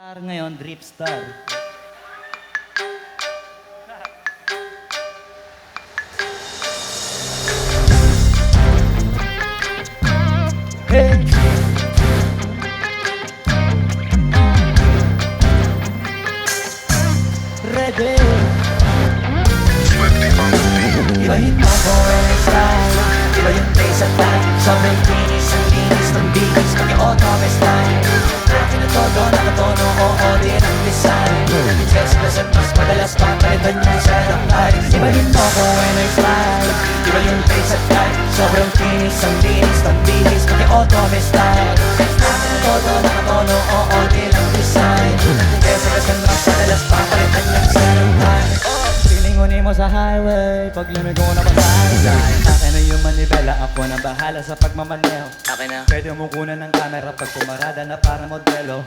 Ngayon, Drip Star. Hey! Ready! Ibahin mo ko ang style, iba yung taste at time. Sobrang kinis ang linis ng bilis, pag-i-auto may style. Akin na todo, nakatono, oo din ang design. Kasi mas madalas papalitan yung setup light. Ibahin mo ko ang style, iba yung taste at time. Sobrang kinis ang linis ng bilis, pag-i-auto may style. Akin na todo, nakatono, oo din ang design. Kasi mas madalas papalitan yung setup light. Pilingunin mo sa highway, pag lumigo na pasay. Akin na yung manibela, ako na bahala sa pagmamaneho. Akin na. Pwede mo kunan ng camera pag pumarada na para modelo.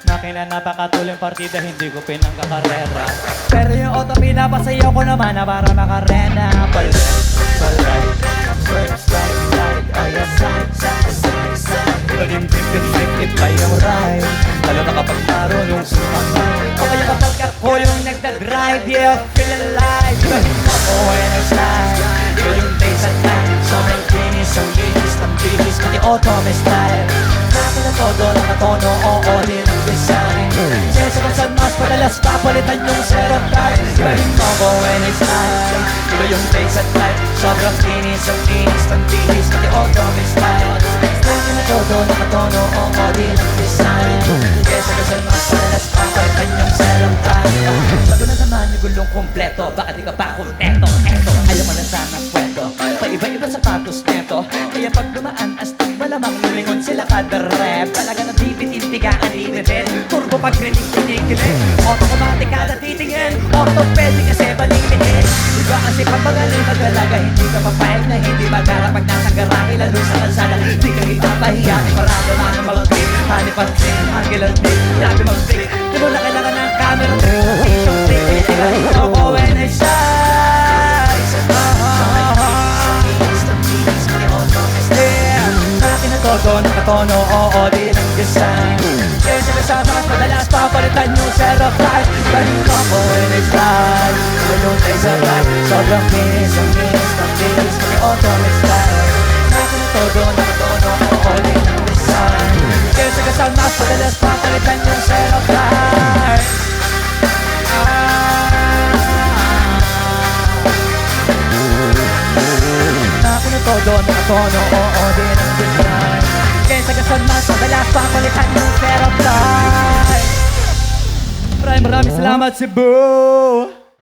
Makina napakatuloy partida, hindi ko pinangkakarera. Pero yung auto pinapasayaw ko naman na para makarena. Palay, first slide, oh yeah, side. Paging tip ay ang ride. Lalo na kapag marunong sumakay. O kaya kapag ako yung nagdadrive, yeah, feel alive. Ako ay nag-slide, Iba yung taste at time. Sobrang kinis ang linis ng bilis, pati auto may style. Akin na todo, nakatono, oo din ang design. Kasi mas madalas papalitan yung setup type. Ibahin mo ko when it's time. Iba yung taste at time. Sobrang kinis ang linis ng bilis, pati auto may style. Akin na todo, nakatono, oo din ang design. Kasi mas madalas papalitan yung setup type. Bago na naman yung gulong kompleto, baka di ka pa kontento. Eto, alam mo na sana kwento. Paiba-iba sapatos neto. Kaya pag dumaan, astig malamang lumingon sila kada rep. Talaga na bibitintigaan, inibet. Turbo pag rinig-tinigilin. Automatic kada titingin. Orthopedic kasi balingin. Iba kasi pag magaling magalaga, hindi ka papayag na hindi magara. Pag nasa garahe, lalo sa kalsada, di ka itapahiya. Parado na ng mga trip. Hanip ang trip, angilan trip. Grabe mag-trip. Di mo na kailangan ng camera trip. Station trip. Ibahin mo ko when I shine. Akin na todo, nakatono, oo din ang design. Kaya sila mas madalas papalitan yung setup light. Ibahin mo ko when I slide. Tulong tayo sa ride. Sobrang bilis ang bilis ng bilis, pati auto may style. Akin na todo, nakatono, oo din ang design. Kaya sila mas madalas papalitan yung setup light. Akin na todo, nakatono, oo din ang design. Kaya sagasan mas madalas papalitan yung setup light. Maraming salamat, Cebu!